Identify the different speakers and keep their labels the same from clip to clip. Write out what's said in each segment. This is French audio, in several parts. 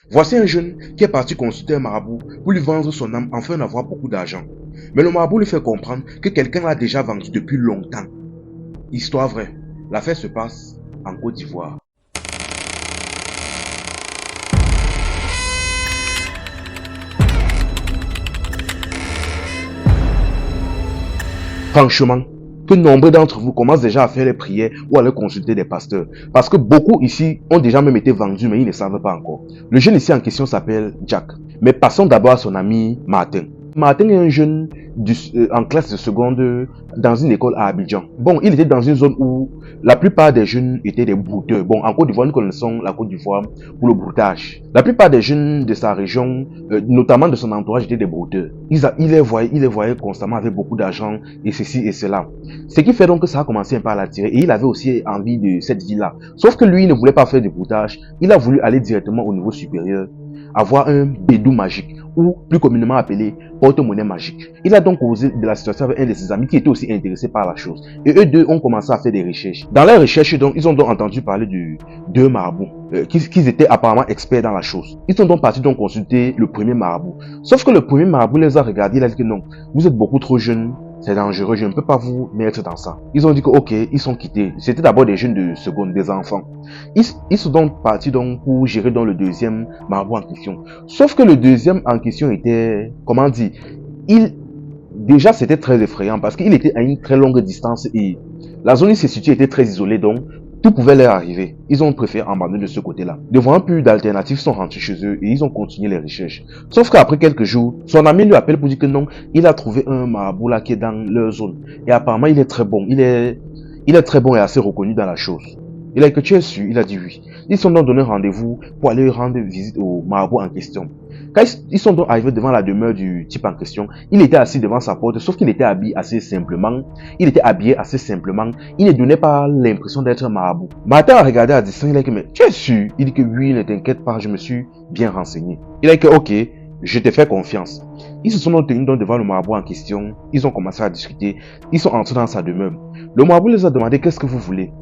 Speaker 1: Voici un jeune qui est parti consulter un marabout pour lui vendre son âme afin d'avoir beaucoup d'argent. Mais le marabout lui fait comprendre que quelqu'un l'a déjà vendu depuis longtemps. Histoire vraie. L'affaire se passe en Côte d'Ivoire. Franchement, que nombre d'entre vous commencent déjà à faire les prières ou à aller consulter des pasteurs. Parce que beaucoup ici ont déjà même été vendus, mais ils ne savent pas encore. Le jeune ici en question s'appelle Jack. Mais passons d'abord à son ami Martin. Martin est un jeune en classe de seconde dans une école à Abidjan. Bon, il était dans une zone où la plupart des jeunes étaient des brouteurs. Bon, en Côte d'Ivoire, nous connaissons la Côte d'Ivoire pour le broutage. La plupart des jeunes de sa région, notamment de son entourage, étaient des brouteurs. Il les voyait constamment avec beaucoup d'argent et ceci et cela. Ce qui fait donc que ça a commencé un peu à l'attirer et il avait aussi envie de cette vie-là. Sauf que lui, il ne voulait pas faire du broutage. Il a voulu aller directement au niveau supérieur, avoir un bédou magique ou plus communément appelé porte-monnaie magique. Il a donc causé de la situation avec un de ses amis qui était aussi intéressé par la chose. Et eux deux ont commencé à faire des recherches. Dans leurs recherches, donc, ils ont donc entendu parler de deux marabouts qui étaient apparemment experts dans la chose. Ils sont donc partis donc consulter le premier marabout. Sauf que le premier marabout les a regardés, il a dit que non, vous êtes beaucoup trop jeunes, c'est dangereux, je ne peux pas vous mettre dans ça. Ils ont dit que ok, ils sont quittés. C'était d'abord des jeunes de seconde, des enfants. Ils sont donc partis donc pour gérer dans le deuxième marabout en question. Sauf que le deuxième en question était, comment dire, déjà c'était très effrayant parce qu'il était à une très longue distance et la zone où il se situait était très isolée, donc tout pouvait leur arriver. Ils ont préféré abandonner de ce côté-là. Ne voyant plus d'alternatives, ils sont rentrés chez eux et ils ont continué les recherches. Sauf qu'après quelques jours, son ami lui appelle pour dire que non, il a trouvé un marabout là qui est dans leur zone. Et apparemment, il est très bon. Il est très bon et assez reconnu dans la chose. Il a dit que tu es sûr, il a dit oui. Ils sont donc donné rendez-vous pour aller rendre visite au marabout en question. Quand ils sont donc arrivés devant la demeure du type en question, il était assis devant sa porte, sauf qu'il était habillé assez simplement. Il ne donnait pas l'impression d'être un marabout. Martin a regardé à distance, il a dit que mais tu es sûr? Il dit que oui, ne t'inquiète pas, je me suis bien renseigné. Il a dit que ok, je te fais confiance. Ils se sont donc tenus devant le marabout en question, ils ont commencé à discuter, ils sont entrés dans sa demeure. Le marabout les a demandé qu'est-ce que vous voulez.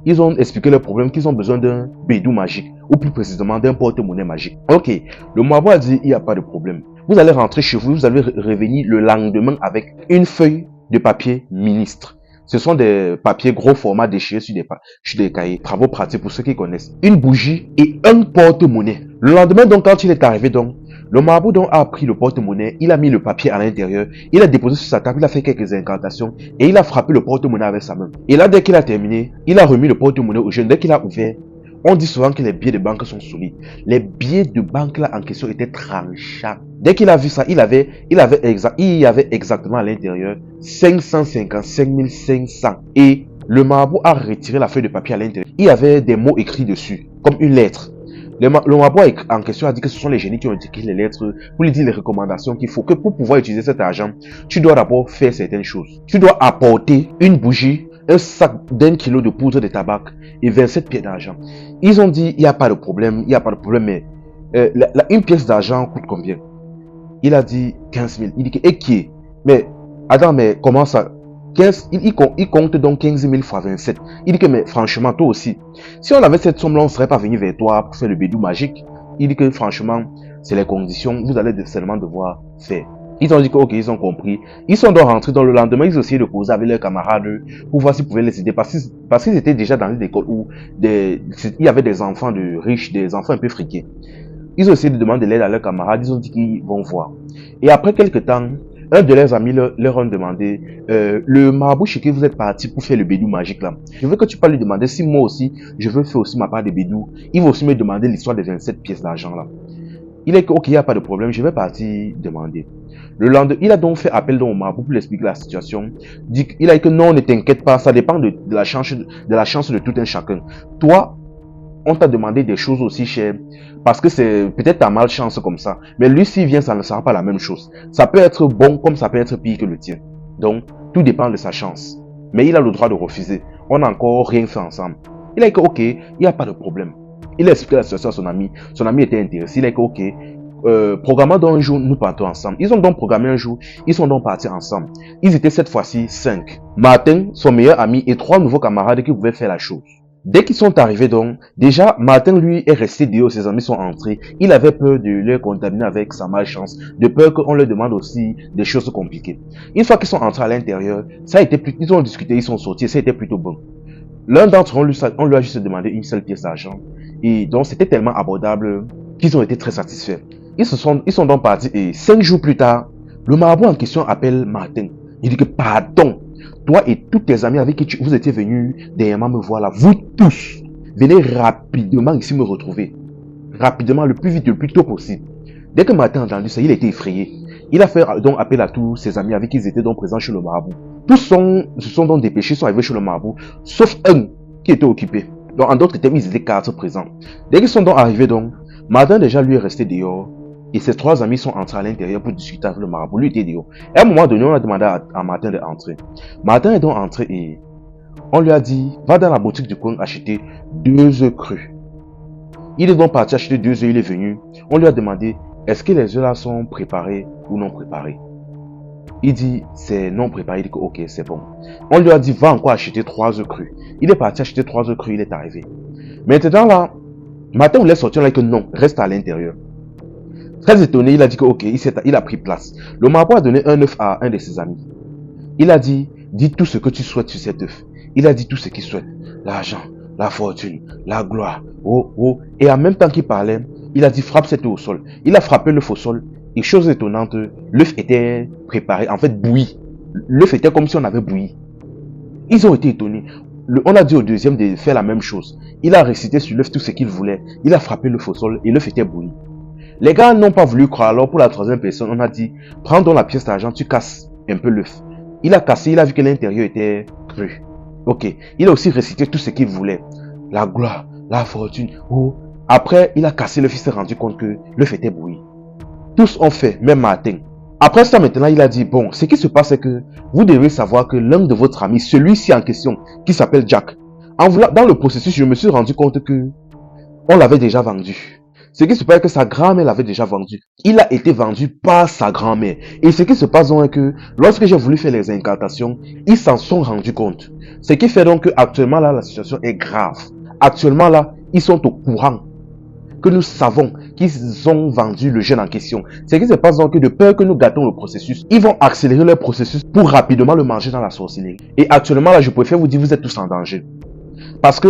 Speaker 1: Ils ont expliqué leur problème, qu'ils ont besoin d'un bédou magique, ou plus précisément d'un porte-monnaie magique. Ok, le marabout a dit il n'y a pas de problème. Vous allez rentrer chez vous, vous allez revenir le lendemain avec une feuille de papier ministre. Ce sont des papiers gros format déchirés sur des cahiers, travaux pratiques pour ceux qui connaissent. Une bougie et un porte-monnaie. Le lendemain donc quand il est arrivé donc, le marabout donc a pris le porte-monnaie, il a mis le papier à l'intérieur, il a déposé sur sa table, il a fait quelques incantations et il a frappé le porte-monnaie avec sa main. Et là, dès qu'il a terminé, il a remis le porte-monnaie au jeune. Dès qu'il a ouvert, on dit souvent que les billets de banque sont solides. Les billets de banque là en question étaient tranchants. Dès qu'il a vu ça, il y avait exactement à l'intérieur 555 500. Et le marabout a retiré la feuille de papier à l'intérieur. Il y avait des mots écrits dessus, comme une lettre. Le marabout en question a dit que ce sont les génies qui ont écrit les lettres pour lui dire les recommandations qu'il faut. Que pour pouvoir utiliser cet argent, tu dois d'abord faire certaines choses. Tu dois apporter une bougie, un sac d'1 kilo de poudre de tabac et 27 pièces d'argent. Ils ont dit, il n'y a pas de problème, mais une pièce d'argent coûte combien? Il a dit 15 000. Il dit que, et qui est? Mais, attends, mais comment ça? 15, il compte donc 15 000 fois 27. Il dit que, mais franchement, toi aussi, si on avait cette somme-là, on ne serait pas venu vers toi pour faire le bédou magique. Il dit que, franchement, c'est les conditions, vous allez seulement devoir faire. Ils ont dit que, ok, ils ont compris. Ils sont donc rentrés dans le lendemain, ils ont essayé de causer avec leurs camarades pour voir s'ils pouvaient les aider. Parce qu'ils étaient déjà dans une école où il y avait des enfants de riches, des enfants un peu friqués. Ils ont essayé de demander de l'aide à leurs camarades, ils ont dit qu'ils vont voir. Et après quelques temps, un de leurs amis leur ont demandé, le marabout chez qui vous êtes parti pour faire le bédou magique là, je veux que tu peux lui demander si moi aussi, je veux faire aussi ma part de bédou. Il va aussi me demander l'histoire des 27 pièces d'argent là. Il est que, ok, il n'y a pas de problème, je vais partir demander. Le lendemain, il a donc fait appel au marabout pour lui expliquer la situation. Il a dit que non, ne t'inquiète pas, ça dépend de la chance de tout un chacun. Toi, on t'a demandé des choses aussi chères parce que c'est peut-être ta malchance comme ça. Mais lui, s'il vient, ça ne sera pas la même chose. Ça peut être bon comme ça peut être pire que le tien. Donc, tout dépend de sa chance. Mais il a le droit de refuser. On n'a encore rien fait ensemble. Il a dit que, ok, il n'y a pas de problème. Il a expliqué la situation à son ami. Son ami était intéressé. Il a dit que, ok, programmons donc un jour, nous partons ensemble. Ils ont donc programmé un jour. Ils sont donc partis ensemble. Ils étaient cette fois-ci 5. Martin, son meilleur ami et 3 nouveaux camarades qui pouvaient faire la chose. Dès qu'ils sont arrivés donc, déjà, Martin, lui, est resté dehors, ses amis sont entrés. Il avait peur de les contaminer avec sa malchance, de peur qu'on leur demande aussi des choses compliquées. Une fois qu'ils sont entrés à l'intérieur, ça a été plus, ils ont discuté, ils sont sortis, ça a été plutôt bon. L'un d'entre eux, on lui a juste demandé une seule pièce d'argent. Et donc, c'était tellement abordable qu'ils ont été très satisfaits. Ils sont donc partis et 5 jours plus tard, le marabout en question appelle Martin. Il dit que pardon, toi et tous tes amis avec qui vous étiez venus dernièrement me voir là, vous tous, venez rapidement ici me retrouver. Rapidement, le plus vite, le plus tôt possible. Dès que Martin a entendu ça, il était effrayé. Il a fait donc appel à tous ses amis avec qui ils étaient donc présents chez le marabout. Tous se sont donc dépêchés, sont arrivés chez le marabout, sauf un qui était occupé. Donc en d'autres termes, ils étaient 4 présents. Dès qu'ils sont donc arrivés donc, Martin déjà lui est resté dehors. Et ses 3 amis sont entrés à l'intérieur pour discuter avec le marabout. Lui était dehors. Et à un moment donné, on a demandé à Martin d'entrer. Martin est donc entré et on lui a dit, va dans la boutique du coin acheter 2 œufs crus. Il est donc parti acheter 2 œufs, il est venu. On lui a demandé, est-ce que les œufs là sont préparés ou non préparés? Il dit, c'est non préparé. Il dit que ok, c'est bon. On lui a dit, va encore acheter 3 œufs crus. Il est parti acheter 3 œufs crus, il est arrivé. Maintenant là, Martin voulait sortir là que non, reste à l'intérieur. Très étonné, il a dit que ok, il a pris place. Le marabout a donné un œuf à un de ses amis. Il a dit, dis tout ce que tu souhaites sur cet œuf. Il a dit tout ce qu'il souhaite. L'argent, la fortune, la gloire, oh, oh. Et en même temps qu'il parlait, il a dit, frappe cet œuf au sol. Il a frappé l'œuf au sol. Et chose étonnante, l'œuf était préparé, en fait bouilli. L'œuf était comme si on avait bouilli. Ils ont été étonnés. On a dit au deuxième de faire la même chose. Il a récité sur l'œuf tout ce qu'il voulait. Il a frappé l'œuf au sol et l'œuf était bouilli. Les gars n'ont pas voulu croire. Alors pour la 3e personne, on a dit, prends donc la pièce d'argent, tu casses un peu l'œuf. Il a cassé, il a vu que l'intérieur était cru. Ok. Il a aussi récité tout ce qu'il voulait. La gloire, la fortune. Oh. Après, il a cassé l'œuf, il s'est rendu compte que l'œuf était bouilli. Tous ont fait, même Martin. Après ça, maintenant, il a dit, bon, ce qui se passe, c'est que vous devez savoir que l'un de votre ami, celui-ci en question, qui s'appelle Jack, dans le processus, je me suis rendu compte que on l'avait déjà vendu. Ce qui se passe, c'est que sa grand-mère l'avait déjà vendu. Il a été vendu par sa grand-mère. Et ce qui se passe donc est que lorsque j'ai voulu faire les incantations, ils s'en sont rendus compte. Ce qui fait donc que actuellement là, la situation est grave. Actuellement là, ils sont au courant que nous savons qu'ils ont vendu le jeune en question. Ce qui se passe donc que de peur que nous gâtons le processus, ils vont accélérer leur processus pour rapidement le manger dans la sorcellerie. Et actuellement là, je préfère vous dire, vous êtes tous en danger. Parce que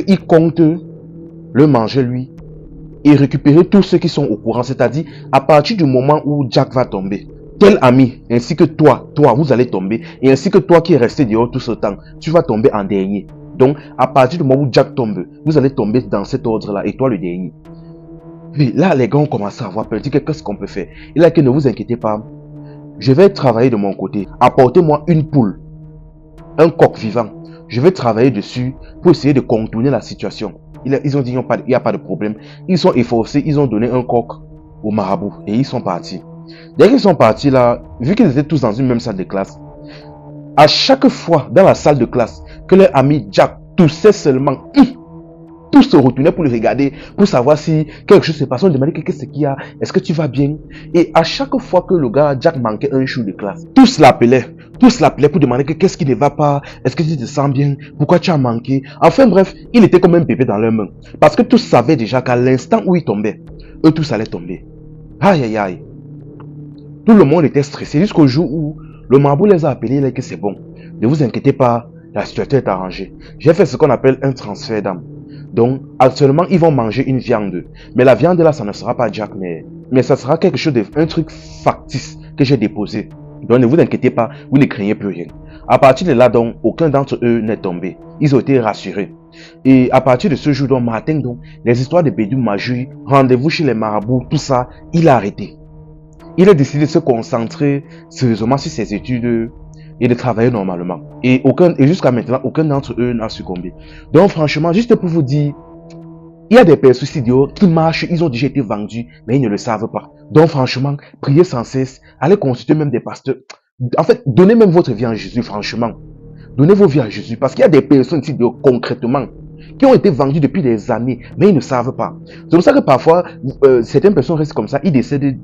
Speaker 1: il compte le manger lui et récupérer tous ceux qui sont au courant. C'est-à-dire, à partir du moment où Jack va tomber, tel ami, ainsi que toi, vous allez tomber. Et ainsi que toi qui es resté dehors tout ce temps, tu vas tomber en dernier. Donc, à partir du moment où Jack tombe, vous allez tomber dans cet ordre-là, et toi le dernier. Puis là, les gars ont commencé à avoir peur. Ils disent, qu'est-ce qu'on peut faire? Il a dit, ne vous inquiétez pas. Je vais travailler de mon côté. Apportez-moi une poule, un coq vivant. Je vais travailler dessus pour essayer de contourner la situation. Ils ont dit, il n'y a pas de problème. Ils sont efforcés, ils ont donné un coq au marabout et ils sont partis. Dès qu'ils sont partis là, vu qu'ils étaient tous dans une même salle de classe, à chaque fois dans la salle de classe que leur ami Jack toussait seulement, tous se retournaient pour le regarder, pour savoir si quelque chose se passait. On demandait qu'est-ce qu'il y a, est-ce que tu vas bien? Et à chaque fois que le gars Jack manquait un jour de classe, tous l'appelaient pour demander qu'est-ce qui ne va pas, est-ce que tu te sens bien, pourquoi tu as manqué. Enfin bref, il était comme un bébé dans leurs mains. Parce que tous savaient déjà qu'à l'instant où il tombait, eux tous allaient tomber. Aïe aïe aïe. Tout le monde était stressé jusqu'au jour où le marabout les a appelés, il a dit que c'est bon. Ne vous inquiétez pas, la situation est arrangée. J'ai fait ce qu'on appelle un transfert d'âme. Donc, actuellement, ils vont manger une viande. Mais la viande là, ça ne sera pas Jack, mais ça sera quelque chose un truc factice que j'ai déposé. Donc, ne vous inquiétez pas, vous ne craignez plus rien. À partir de là, donc, aucun d'entre eux n'est tombé. Ils ont été rassurés. Et à partir de ce jour, donc, Martin, donc, les histoires de Bédou, magie, rendez-vous chez les marabouts, tout ça, il a arrêté. Il a décidé de se concentrer sérieusement sur ses études et de travailler normalement. Et jusqu'à maintenant, aucun d'entre eux n'a succombé. Donc franchement, juste pour vous dire, il y a des personnes idiots qui marchent, ils ont déjà été vendus, mais ils ne le savent pas. Donc franchement, priez sans cesse, allez consulter même des pasteurs. En fait, donnez même votre vie à Jésus, franchement. Donnez vos vies à Jésus, parce qu'il y a des personnes idiots, concrètement, qui ont été vendues depuis des années, mais ils ne savent pas. C'est pour ça que parfois, certaines personnes restent comme ça, ils décèdent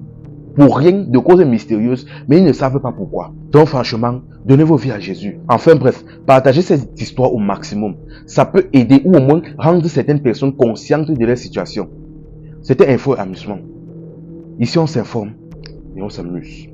Speaker 1: pour rien, de causes mystérieuses, mais ils ne savent pas pourquoi. Donc franchement, donnez vos vies à Jésus. Enfin bref, partagez cette histoire au maximum. Ça peut aider ou au moins rendre certaines personnes conscientes de leur situation. C'était Info et Amusement. Ici on s'informe et on s'amuse.